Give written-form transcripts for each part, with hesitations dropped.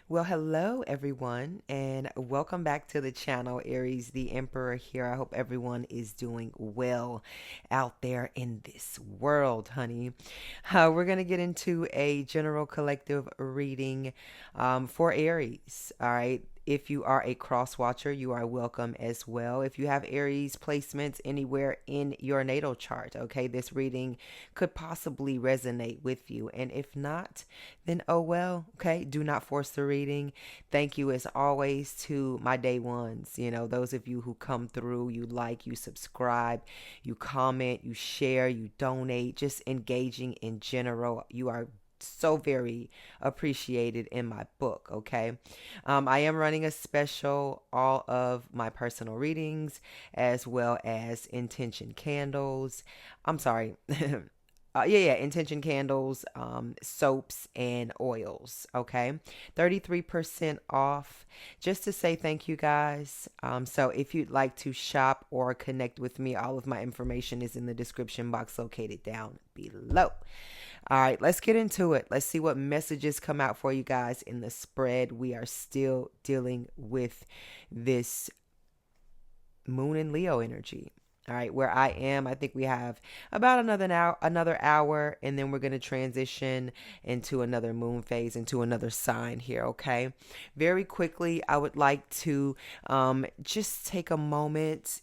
Well, hello everyone, and welcome back to the channel. Aries, the Emperor here. I hope everyone is doing well out there in this world, honey. We're going to get into a general collective reading for Aries. All right. If you are a cross watcher, you are welcome as well. If you have Aries placements anywhere in your natal chart, okay, this reading could possibly resonate with you. And if not, then oh well, okay. Do not force the reading. Thank you as always to my day ones. Those of you who come through, you like, you subscribe, you comment, you share, you donate, just engaging in general. You are so very appreciated in my book. Okay. I am running a special, all of my personal readings as well as intention candles. I'm sorry. Intention candles, soaps, and oils. Okay, 33% off. Just to say thank you guys. So if you'd like to shop or connect with me, all of my information is in the description box located down below. All right, let's get into it. Let's see what messages come out for you guys in the spread. We are still dealing with this Moon and Leo energy. All right, where I am, I think we have about another hour, and then we're going to transition into another moon phase, into another sign here, okay? Very quickly, I would like to just take a moment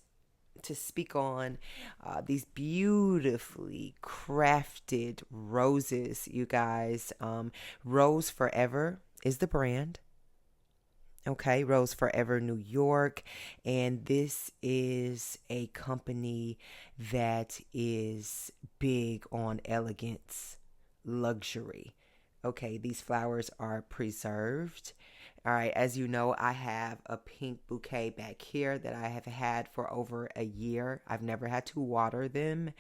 to speak on these beautifully crafted roses, you guys. Rose Forever is the brand. Okay, Rose Forever New York. And this is a company that is big on elegance, luxury. Okay, these flowers are preserved. All right, as you know, I have a pink bouquet back here that I have had for over a year. I've never had to water them,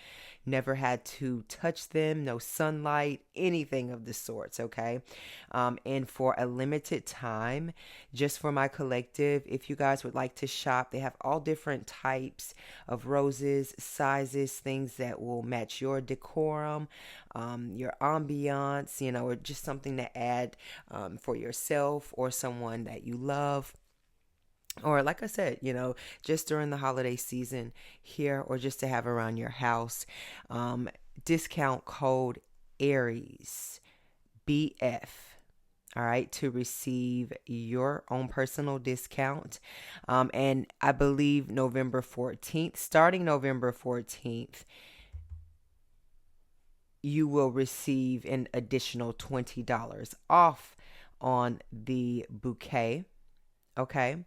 never had to touch them, no sunlight, anything of the sorts, okay? And for a limited time, just for my collective, if you guys would like to shop, they have all different types of roses, sizes, things that will match your decorum, your ambiance, or just something to add for yourself or someone that you love. Or like I said, just during the holiday season here, or just to have around your house. Discount code AriesBF. All right, to receive your own personal discount. And I believe November 14th, starting November 14th, you will receive an additional $20 off on the bouquet. Okay.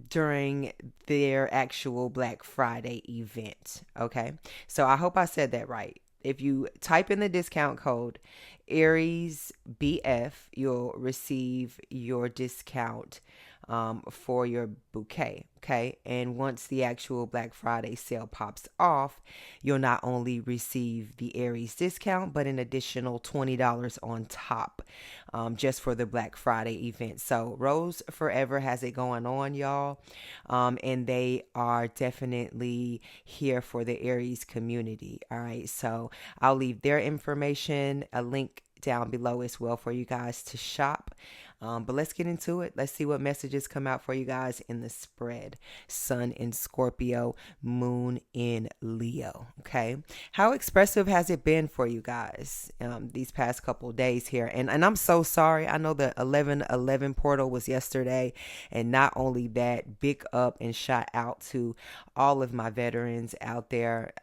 During their actual Black Friday event. Okay. So I hope I said that right. If you type in the discount code AriesBF, you'll receive your discount for your bouquet. Okay. And once the actual Black Friday sale pops off, you'll not only receive the Aries discount, but an additional $20 on top just for the Black Friday event. So Rose Forever has it going on, y'all. And they are definitely here for the Aries community. All right. So I'll leave their information, a link down below as well for you guys to shop. But let's get into it. Let's see what messages come out for you guys in the spread. Sun in Scorpio, Moon in Leo. Okay. How expressive has it been for you guys these past couple days here? And I'm so sorry. I know the 11/11 portal was yesterday. And not only that, big up and shout out to all of my veterans out there.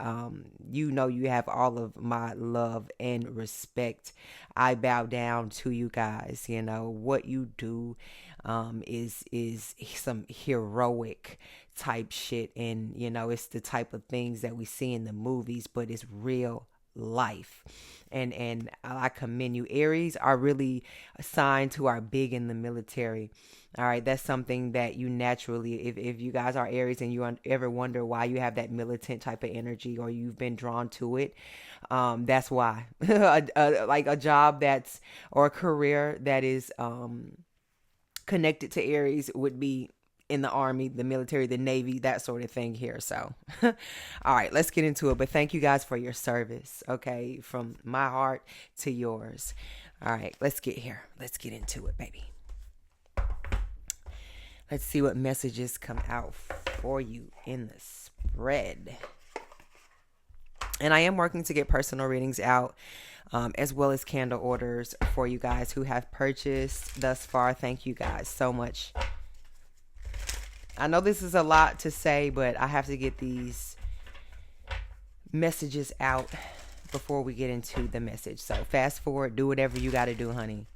You have all of my love and respect. I bow down to you guys. What you do is some heroic type shit, and it's the type of things that we see in the movies, but it's real life. And I commend you. Aries are really assigned who are big in the military. All right, that's something that you naturally, if you guys are Aries and you ever wonder why you have that militant type of energy, or you've been drawn to it, that's why. Like a job or a career that is connected to Aries would be in the Army, the military, the Navy, that sort of thing here. So, all right, let's get into it. But thank you guys for your service, okay? From my heart to yours. All right, let's get here. Let's get into it, baby. Let's see what messages come out for you in the spread. And I am working to get personal readings out, as well as candle orders for you guys who have purchased thus far. Thank you guys so much. I know this is a lot to say, but I have to get these messages out before we get into the message. So fast forward, do whatever you got to do, honey.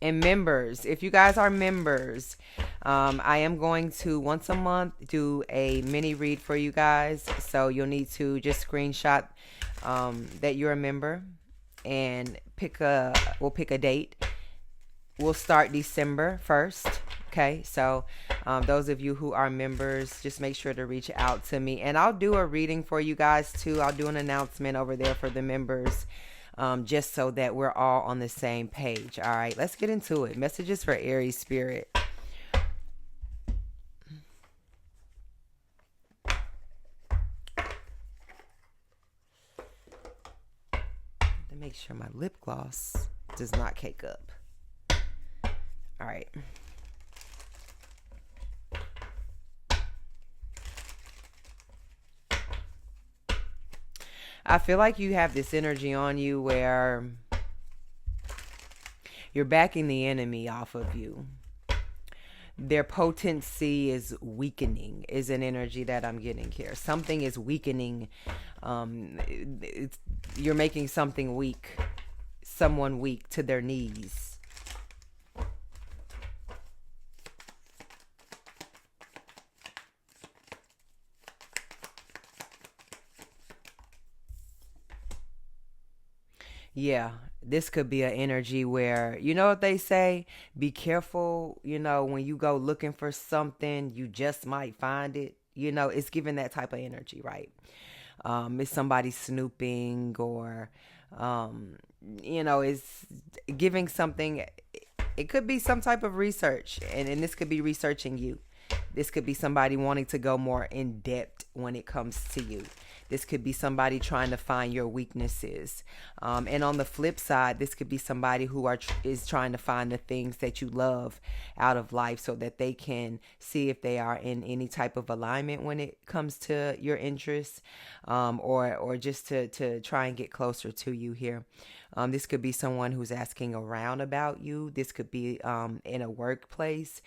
And members, if you guys are members, I am going to once a month do a mini read for you guys. So you'll need to just screenshot that you're a member and we'll pick a date. We'll start December 1st. Okay, so those of you who are members, just make sure to reach out to me. And I'll do a reading for you guys too. I'll do an announcement over there for the members, just so that we're all on the same page. All right, let's get into it. Messages for Aries spirit. To make sure my lip gloss does not cake up. All right. I feel like you have this energy on you where you're backing the enemy off of you. Their potency is weakening, is an energy that I'm getting here. Something is weakening. You're making something weak, someone weak to their knees. Yeah, this could be an energy where, you know what they say? Be careful, when you go looking for something, you just might find it. It's giving that type of energy, right? It's somebody snooping or, it's giving something. It could be some type of research, and this could be researching you. This could be somebody wanting to go more in depth when it comes to you. This could be somebody trying to find your weaknesses. And on the flip side, this could be somebody who is trying to find the things that you love out of life so that they can see if they are in any type of alignment when it comes to your interests, or just to try and get closer to you here. This could be someone who's asking around about you. This could be in a workplace.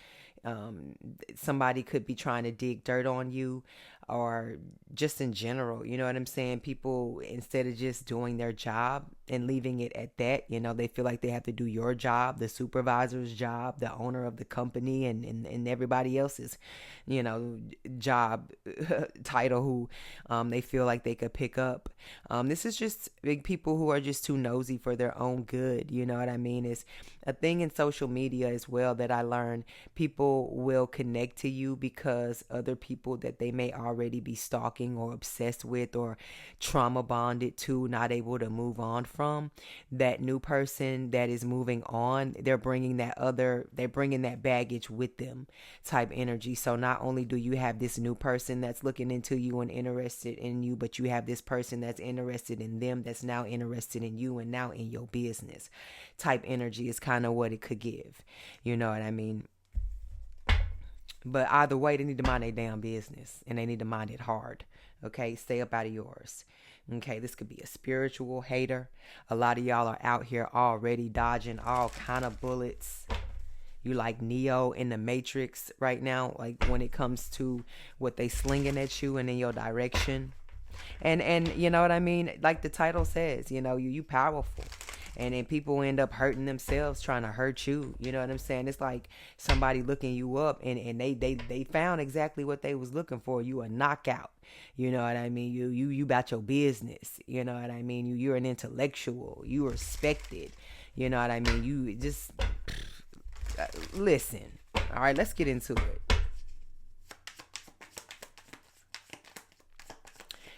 Somebody could be trying to dig dirt on you, or just in general, you know what I'm saying? People, instead of just doing their job and leaving it at that, they feel like they have to do your job, the supervisor's job, the owner of the company, and everybody else's, job title who they feel like they could pick up. This is just big people who are just too nosy for their own good. You know what I mean? It's a thing in social media as well that I learned. People will connect to you because other people that they may already be stalking or obsessed with or trauma bonded to, not able to move on from, that new person that is moving on, they're bringing that baggage with them type energy. So not only do you have this new person that's looking into you and interested in you, but you have this person that's interested in them, that's now interested in you and now in your business type energy is kind of what it could give. You know what I mean? But either way, they need to mind their damn business, and they need to mind it hard. Okay, stay up out of yours. Okay, this could be a spiritual hater. A lot of y'all are out here already dodging all kind of bullets. You like Neo in the Matrix right now, like when it comes to what they slinging at you and in your direction. And you know what I mean? Like the title says, you powerful. And then people end up hurting themselves trying to hurt you. You know what I'm saying? It's like somebody looking you up and they found exactly what they was looking for. You a knockout. You know what I mean? You about your business. You know what I mean? You're an intellectual. You respected. You know what I mean? You just listen. All right, let's get into it.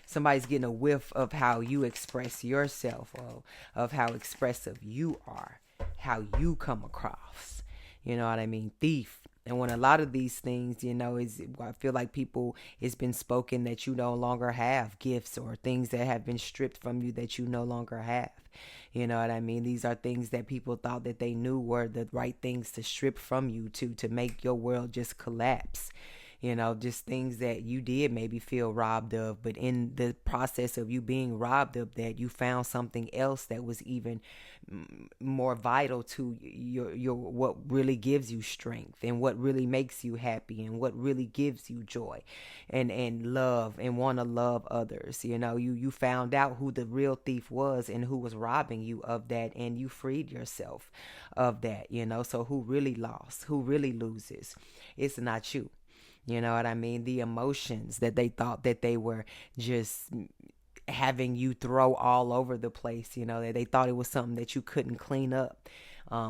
Somebody's getting a whiff of how you express yourself, or of how expressive you are, how you come across. You know what I mean? Thief, And when a lot of these things, I feel like people, it's been spoken that you no longer have gifts or things that have been stripped from you that you no longer have. You know what I mean? These are things that people thought that they knew were the right things to strip from you to make your world just collapse. Just things that you did maybe feel robbed of, but in the process of you being robbed of that, you found something else that was even more vital to your what really gives you strength and what really makes you happy and what really gives you joy and love and want to love others. You found out who the real thief was and who was robbing you of that, and you freed yourself of that. So who really lost? Who really loses? It's not you. You know what I mean? The emotions that they thought that they were just having you throw all over the place, that they thought it was something that you couldn't clean up.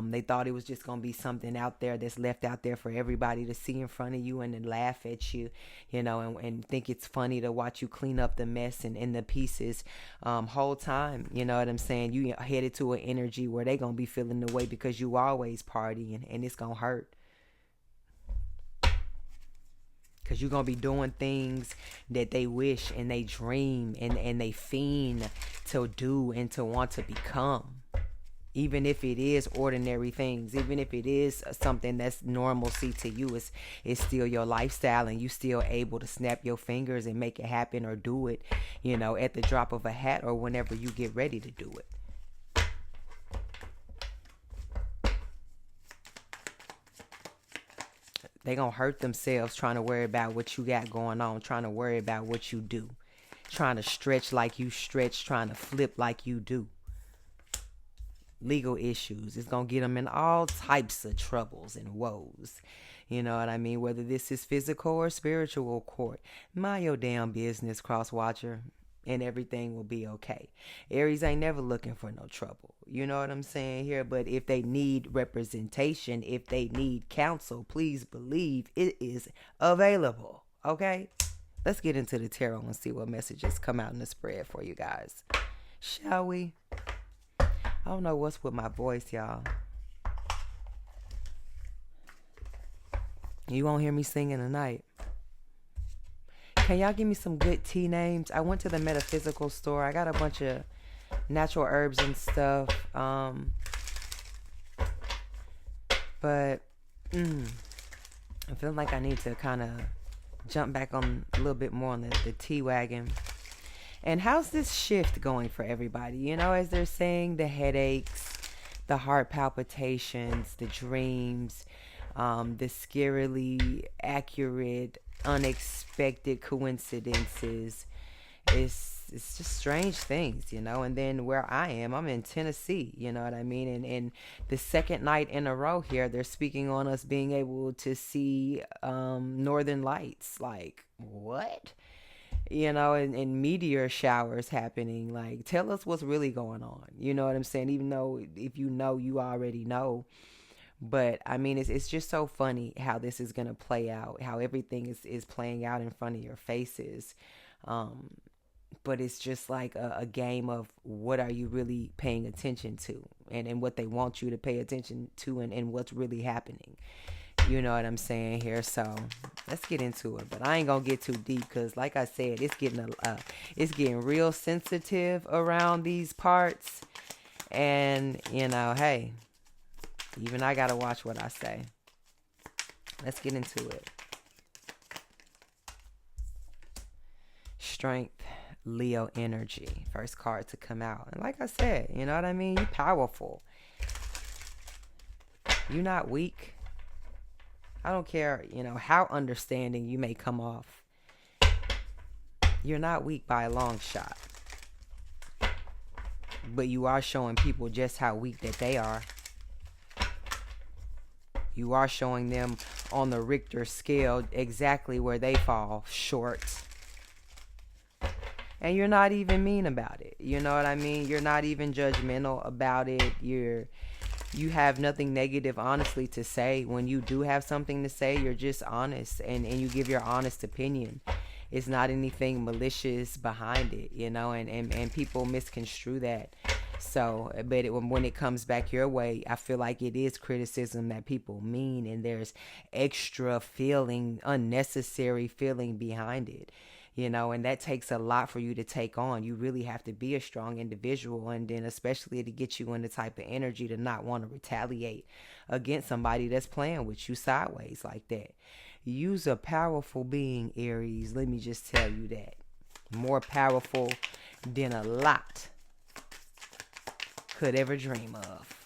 They thought it was just going to be something out there that's left out there for everybody to see in front of you and then laugh at you, and think it's funny to watch you clean up the mess and the pieces whole time. You know what I'm saying? You headed to an energy where they going to be feeling the way because you always partying, and it's going to hurt. Because you're going to be doing things that they wish and they dream and they fiend to do and to want to become. Even if it is ordinary things, even if it is something that's normalcy to you, it's still your lifestyle, and you still able to snap your fingers and make it happen or do it, at the drop of a hat or whenever you get ready to do it. They gonna hurt themselves trying to worry about what you got going on, trying to worry about what you do, trying to stretch like you stretch, trying to flip like you do. Legal issues. It's gonna get them in all types of troubles and woes. You know what I mean? Whether this is physical or spiritual court. Mind your damn business, cross watcher, and everything will be okay. Aries ain't never looking for no trouble. You know what I'm saying here? But if they need representation, if they need counsel, please believe it is available. Okay? Let's get into the tarot and see what messages come out in the spread for you guys. Shall we? I don't know what's with my voice, y'all. You won't hear me singing tonight. Can y'all give me some good tea names? I went to the metaphysical store. I got a bunch of natural herbs and stuff. But I feel like I need to kind of jump back on a little bit more on the tea wagon. And how's this shift going for everybody? As they're saying, the headaches, the heart palpitations, the dreams, the scarily accurate, unexpected coincidences. It's just strange things, And then where I am, I'm in Tennessee, you know what I mean? And the second night in a row here, they're speaking on us being able to see northern lights. Like, what? And meteor showers happening. Like, tell us what's really going on. You know what I'm saying? Even though if you know, you already know. But I mean, it's just so funny how this is going to play out, how everything is playing out in front of your faces. But it's just like a game of what are you really paying attention to, and what they want you to pay attention to, and what's really happening. You know what I'm saying here? So let's get into it. But I ain't gonna get too deep because, like I said, it's getting real sensitive around these parts. And hey, even I gotta watch what I say. Let's get into it. Strength, Leo energy. First card to come out. And like I said, you know what I mean? You're powerful. You're not weak. I don't care, how understanding you may come off. You're not weak by a long shot. But you are showing people just how weak that they are. You are showing them on the Richter scale exactly where they fall short. And you're not even mean about it. You know what I mean? You're not even judgmental about it. You have nothing negative, honestly, to say. When you do have something to say, you're just honest and you give your honest opinion. It's not anything malicious behind it, and people misconstrue that. So, but when it comes back your way, I feel like it is criticism that people mean, and there's extra feeling, unnecessary feeling behind it. And that takes a lot for you to take on. You really have to be a strong individual, and then especially to get you in the type of energy to not want to retaliate against somebody that's playing with you sideways like that. You's a powerful being, Aries. Let me just tell you that. More powerful than a lot could ever dream of.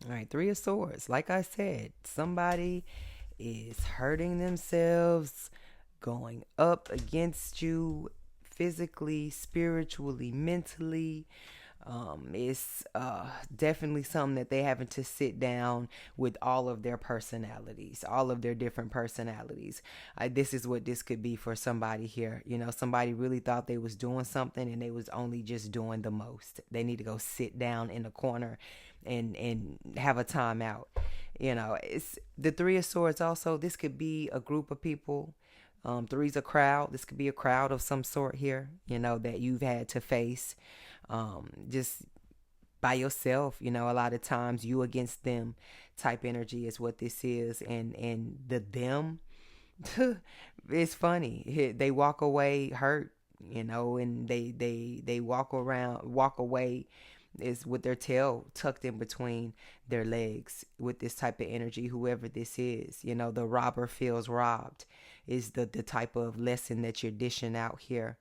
All right, Three of Swords. Like I said, somebody is hurting themselves, going up against you physically, spiritually, mentally. It's definitely something that they having to sit down with all of their personalities, all of their different personalities. This is what this could be for somebody here. Somebody really thought they was doing something and they was only just doing the most. They need to go sit down in a corner and have a timeout. It's the Three of Swords. Also, this could be a group of people. Three's a crowd. This could be a crowd of some sort here, that you've had to face just by yourself. A lot of times you against them type energy is what this is. And the them, it's funny. They walk away hurt, and they walk away is with their tail tucked in between their legs with this type of energy. Whoever this is, the robber feels robbed is the type of lesson that you're dishing out here.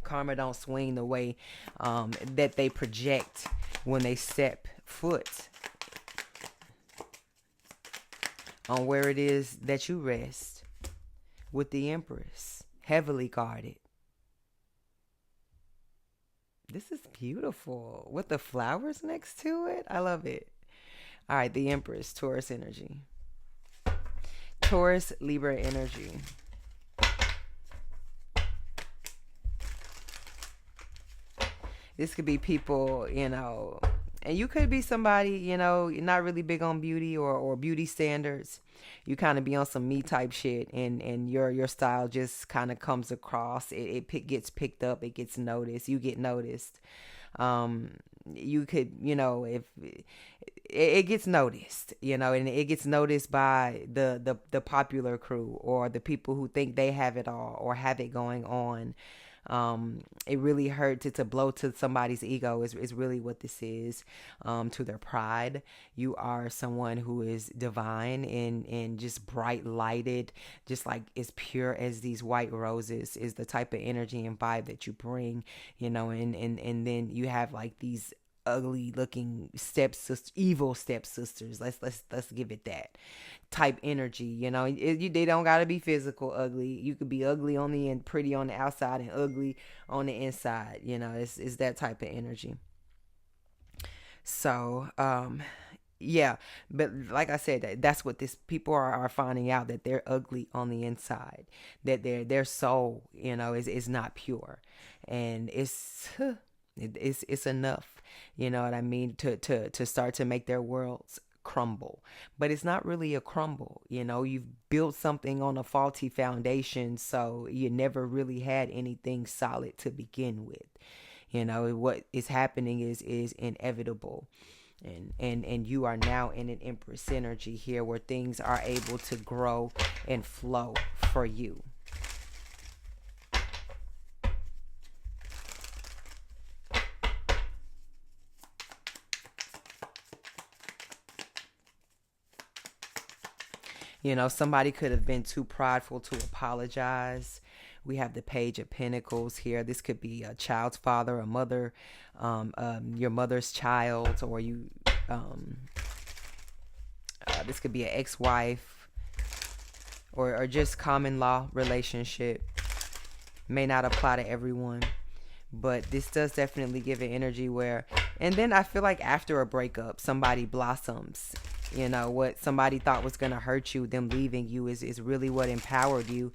Karma don't swing the way that they project when they step foot on where it is that you rest with the Empress, heavily guarded. This is beautiful with the flowers next to it. I love it. All right, the Empress, Taurus energy. Taurus, Libra energy. This could be people, and you could be somebody, you're not really big on beauty or beauty standards. You kind of be on some me type shit, and your style just kind of comes across. It gets picked up. It gets noticed. You get noticed. You could, if it gets noticed, and it gets noticed by the popular crew or the people who think they have it all or have it going on. It really hurts. It's a blow to somebody's ego is really what this is, to their pride. You are someone who is divine and just bright lighted, just like as pure as these white roses is the type of energy and vibe that you bring, and then you have like these ugly looking evil stepsisters. Let's give it that type energy. They don't gotta be physical ugly. You could be ugly on the end, pretty on the outside, and ugly on the inside. It's that type of energy. So yeah, but like I said, that's what this people are finding out, that they're ugly on the inside, that their soul is not pure, and it's enough, what I mean, to start to make their worlds crumble. But it's not really a crumble. You've built something on a faulty foundation, so you never really had anything solid to begin with. What is happening is inevitable. And you are now in an Empress energy here where things are able to grow and flow for you. Somebody could have been too prideful to apologize. We have the Page of Pentacles here. This could be a child's father, a mother, your mother's child, or you. This could be an ex-wife, or just common law relationship. May not apply to everyone, but this does definitely give an energy where. And then I feel like after a breakup, somebody blossoms. What somebody thought was going to hurt you, them leaving you is really what empowered you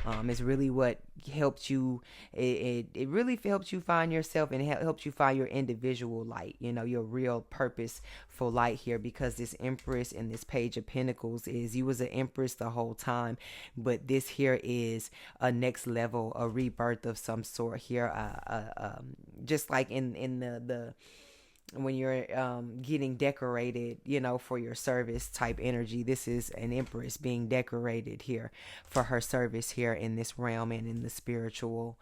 It's really what helped you. It really helps you find yourself, and it helps you find your individual light. Your real purposeful light here, because this Empress and this Page of Pentacles is, you was an Empress the whole time, but this here is a next level, a rebirth of some sort here. Just like in the when you're getting decorated, for your service type energy. This is an Empress being decorated here for her service here in this realm and in the spiritual.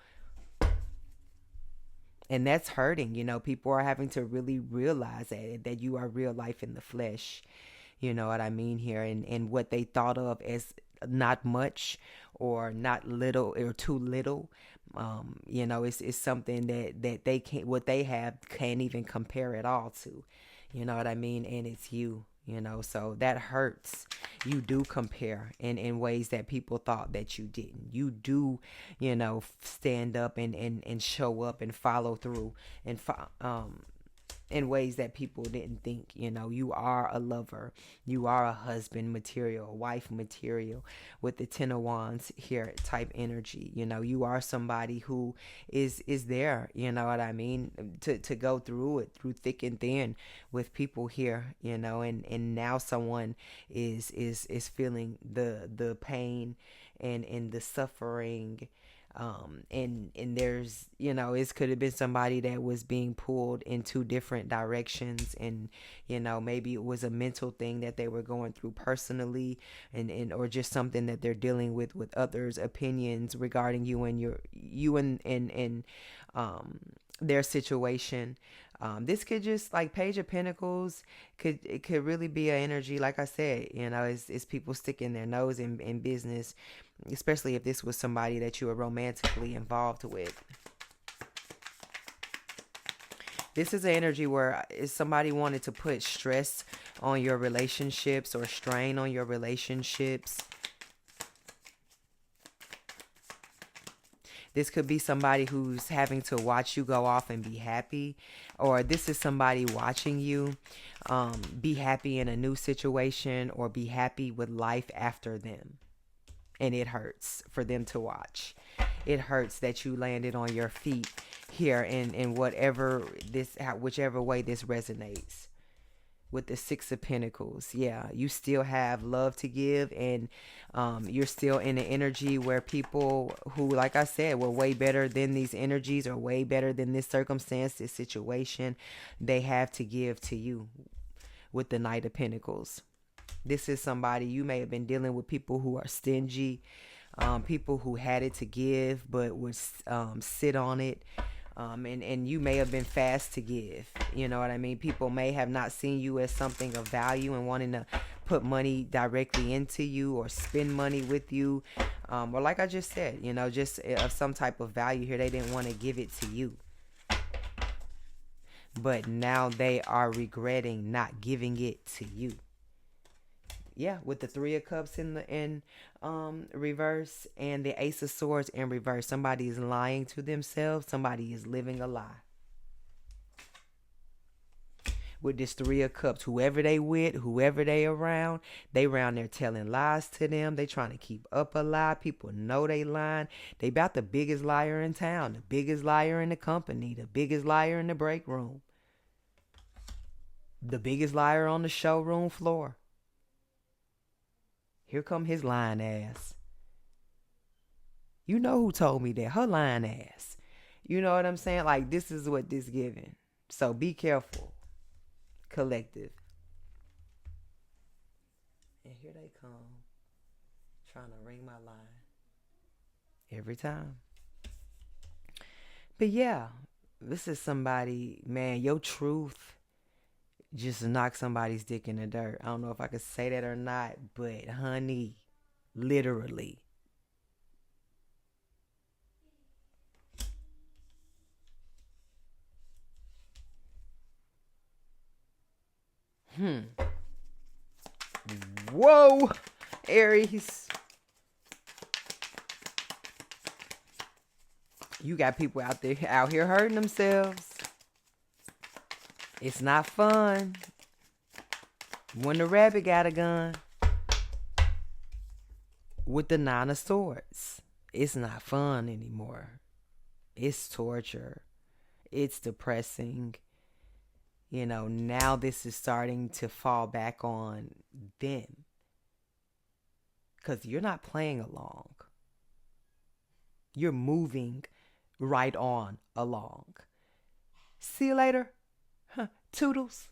And that's hurting. People are having to really realize that you are real life in the flesh. You know what I mean here? And what they thought of as not much or not little or too little, it's something that they can't, what they have can't even compare at all to. You know what I mean? And it's you. So that hurts. You do compare in ways that people thought that you didn't. You do, stand up and show up and follow through and in ways that people didn't think. You are a lover, you are a husband material, wife material, with the Ten of Wands here type energy. You are somebody who is there, you know what I mean, to go through it, through thick and thin with people here, and now someone is feeling the pain and the suffering. And there's, it could have been somebody that was being pulled in two different directions, and, maybe it was a mental thing that they were going through personally, and or just something that they're dealing with others' opinions regarding you and their situation. This could just, like Page of Pentacles, it could really be an energy, like I said, it's people sticking their nose in business, especially if this was somebody that you were romantically involved with. This is an energy where if somebody wanted to put stress on your relationships or strain on your relationships. This could be somebody who's having to watch you go off and be happy. Or this is somebody watching you be happy in a new situation or be happy with life after them. And it hurts for them to watch. It hurts that you landed on your feet here in whichever way this resonates. With the Six of Pentacles, yeah, you still have love to give, and you're still in an energy where people who, like I said, were way better than these energies or way better than this circumstance, this situation, they have to give to you with the Knight of Pentacles. This is somebody, you may have been dealing with people who are stingy, people who had it to give but would sit on it. And you may have been fast to give. You know what I mean? People may have not seen you as something of value and wanting to put money directly into you or spend money with you. Or like I just said, just of some type of value here. They didn't want to give it to you. But now they are regretting not giving it to you. Yeah, with the Three of Cups in reverse and the Ace of Swords in reverse. Somebody is lying to themselves. Somebody is living a lie. With this Three of Cups, whoever they with, whoever they around there telling lies to them. They trying to keep up a lie. People know they lying. They about the biggest liar in town, the biggest liar in the company, the biggest liar in the break room, the biggest liar on the showroom floor. Here come his lying ass. You know who told me that? Her lying ass. You know what I'm saying? Like, this is what this giving. So be careful, collective. And here they come, trying to ring my line. Every time. But yeah, this is somebody, man, your truth just knock somebody's dick in the dirt. I don't know if I could say that or not, but honey, literally. Whoa, Aries. You got people out here hurting themselves. It's not fun when the rabbit got a gun. With the Nine of Swords. It's not fun anymore. It's torture. It's depressing. Now this is starting to fall back on them. Because you're not playing along. You're moving right on along. See you later. Toodles.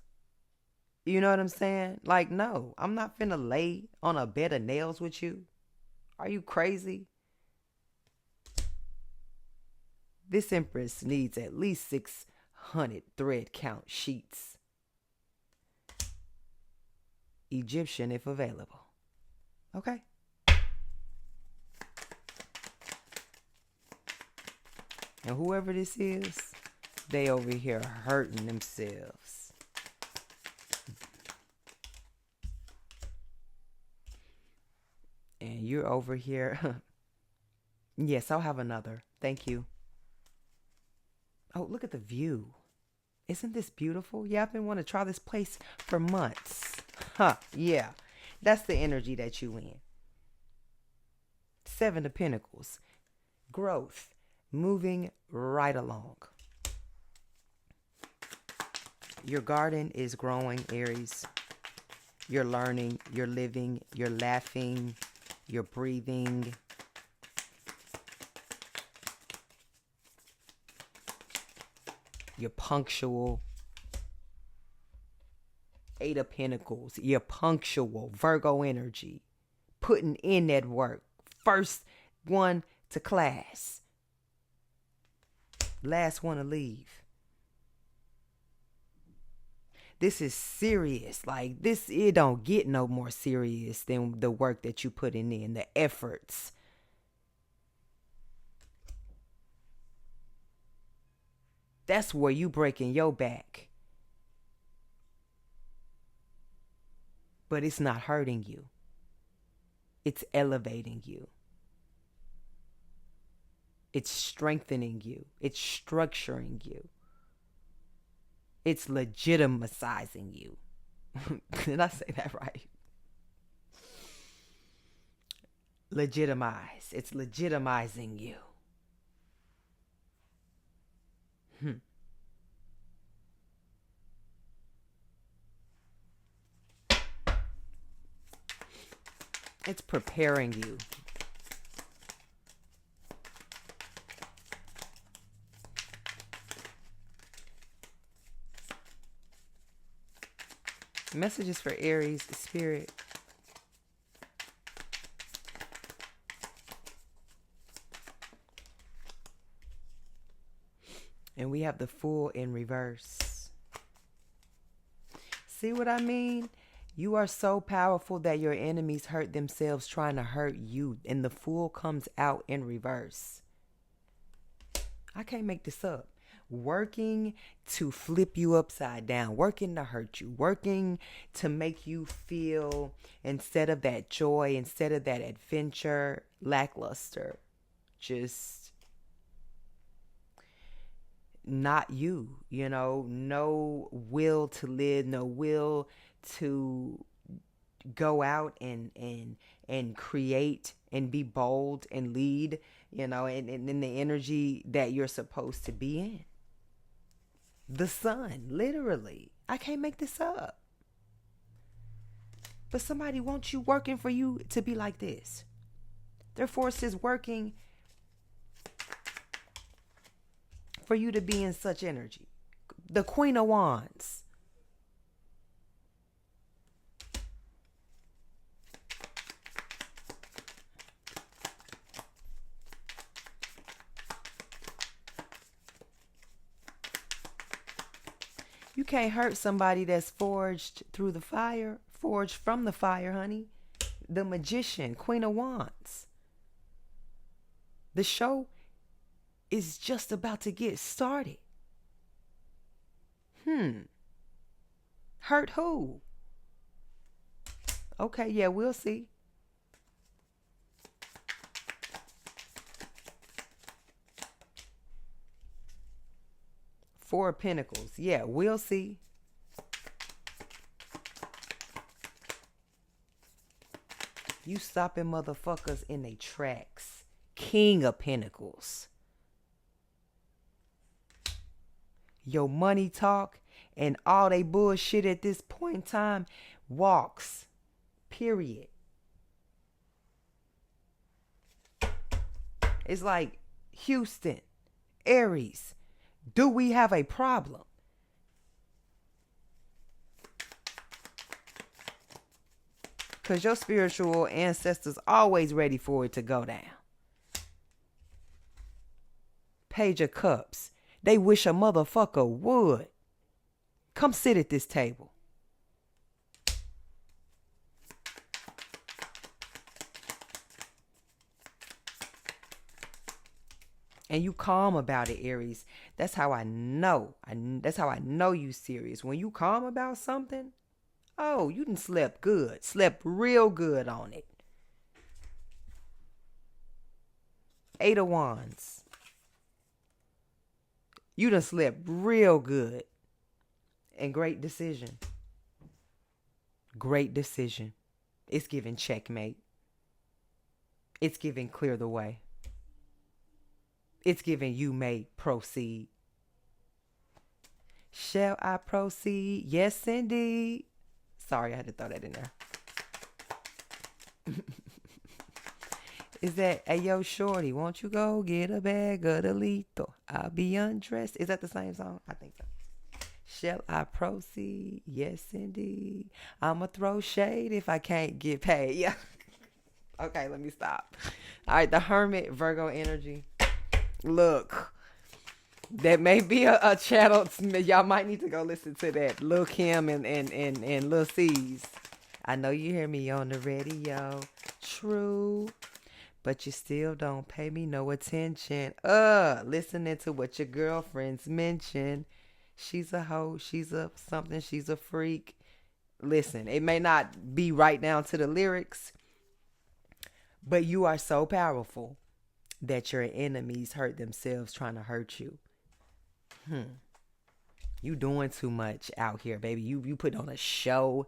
You know what I'm saying? Like, no, I'm not finna lay on a bed of nails with you. Are you crazy? This Empress needs at least 600 thread count sheets. Egyptian if available. Okay? And whoever this is, they over here hurting themselves. And you're over here. Yes, I'll have another. Thank you. Oh, look at the view. Isn't this beautiful? Yeah, I've been wanting to try this place for months. Yeah. That's the energy that you in. 7 of Pentacles. Growth. Moving right along. Your garden is growing, Aries. You're learning, you're living, you're laughing, you're breathing. You're punctual. 8 of Pentacles. You're punctual. Virgo energy. Putting in that work. First one to class. Last one to leave. This is serious. Like this, it don't get no more serious than the work that you putting in, the efforts. That's where you breaking your back. But it's not hurting you. It's elevating you. It's strengthening you. It's structuring you. It's legitimizing you. Did I say that right? Legitimize. It's legitimizing you. It's preparing you. Messages for Aries spirit. And we have the Fool in reverse. See what I mean? You are so powerful that your enemies hurt themselves trying to hurt you. And the Fool comes out in reverse. I can't make this up. Working to flip you upside down. Working to hurt you. Working to make you feel, instead of that joy, instead of that adventure, lackluster. Just not you, no will to live, no will to go out and create and be bold and lead, and in the energy that you're supposed to be in. The sun, literally. I can't make this up. But somebody wants you, working for you to be like this. Their force is working for you to be in such energy. The Queen of Wands. You can't hurt somebody that's forged through the fire, forged from the fire, honey. The Magician, Queen of Wands. The show is just about to get started. Hurt who? Okay, yeah, we'll see. Four of Pentacles. Yeah, we'll see. You stopping motherfuckers in their tracks. King of Pentacles. Your money talk and all they bullshit at this point in time walks. Period. It's like, Houston, Aries, do we have a problem? Because your spiritual ancestors always ready for it to go down. Page of Cups. They wish a motherfucker would. Come sit at this table. And you calm about it, Aries. That's how I know. That's how I know you serious. When you calm about something, oh, you done slept good. Slept real good on it. 8 of Wands. You done slept real good. And great decision. Great decision. It's giving checkmate. It's giving clear the way. It's giving you may proceed. Shall I proceed? Yes, indeed. Sorry, I had to throw that in there. Is that, hey, yo, shorty, won't you go get a bag of the lethal? I'll be undressed. Is that the same song? I think so. Shall I proceed? Yes, indeed. I'ma throw shade if I can't get paid. Yeah. Okay, let me stop. All right, the Hermit, Virgo energy. Look, that may be a channel. Y'all might need to go listen to that. Lil Kim and Lil C's. I know you hear me on the radio. True. But you still don't pay me no attention. Listening to what your girlfriends mention. She's a hoe. She's a something. She's a freak. Listen, it may not be right down to the lyrics, but you are so powerful that your enemies hurt themselves trying to hurt you. You doing too much out here, baby. You put on a show.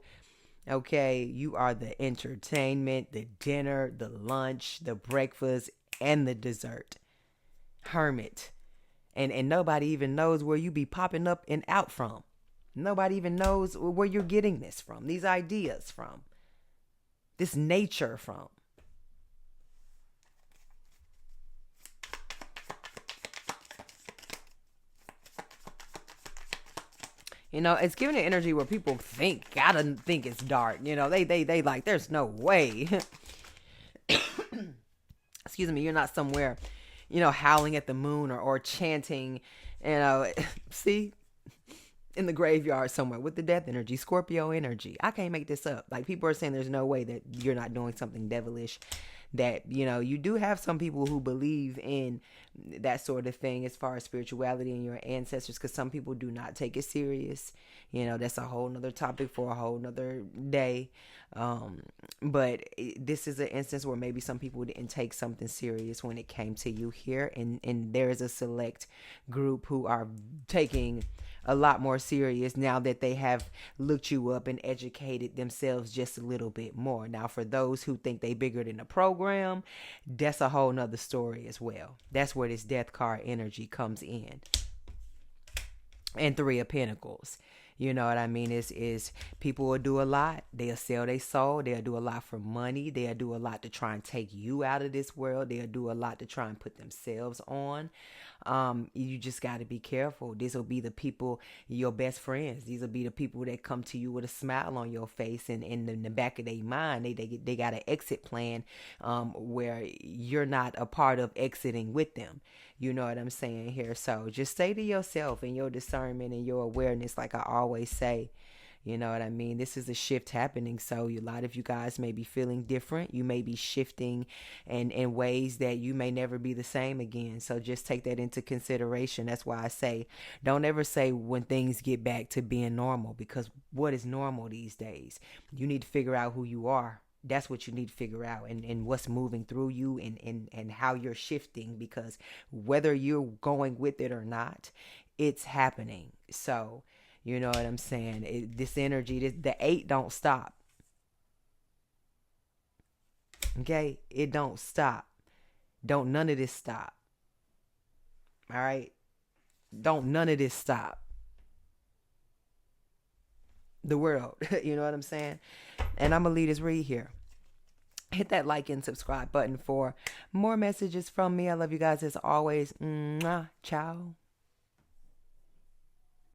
Okay, you are the entertainment, the dinner, the lunch, the breakfast, and the dessert. Hermit. And nobody even knows where you be popping up and out from. Nobody even knows where you're getting this from, these ideas from, this nature from. You know, it's giving an energy where people gotta think it's dark. You know, they like, there's no way. Excuse me, you're not somewhere, you know, howling at the moon or chanting, you know, see, in the graveyard somewhere with the death energy, Scorpio energy. I can't make this up. Like, people are saying there's no way that you're not doing something devilish. That, you know, you do have some people who believe in that sort of thing as far as spirituality and your ancestors, because some people do not take it serious. You know, that's a whole nother topic for a whole nother day. But this is an instance where maybe some people didn't take something serious when it came to you here. And there is a select group who are taking a lot more serious now that they have looked you up and educated themselves just a little bit more. Now, for those who think they bigger than the program, that's a whole nother story as well. That's where this death card energy comes in. And 3 of Pentacles. You know what I mean? Is people will do a lot. They'll sell their soul. They'll do a lot for money. They'll do a lot to try and take you out of this world. They'll do a lot to try and put themselves on. You just got to be careful. This will be the people, your best friends. These will be the people that come to you with a smile on your face, and in the back of their mind, they got an exit plan where you're not a part of exiting with them. You know what I'm saying here? So just stay to yourself and your discernment and your awareness, like I always say. You know what I mean? This is a shift happening. So a lot of you guys may be feeling different. You may be shifting in ways that you may never be the same again. So just take that into consideration. That's why I say, don't ever say when things get back to being normal, because what is normal these days? You need to figure out who you are. That's what you need to figure out, and what's moving through you, and how you're shifting, because whether you're going with it or not, it's happening. So, you know what I'm saying? This energy, the 8 don't stop. Okay? It don't stop. Don't none of this stop. All right? Don't none of this stop. The world. You know what I'm saying? And I'm going to leave this read here. Hit that like and subscribe button for more messages from me. I love you guys as always. Mwah. Ciao.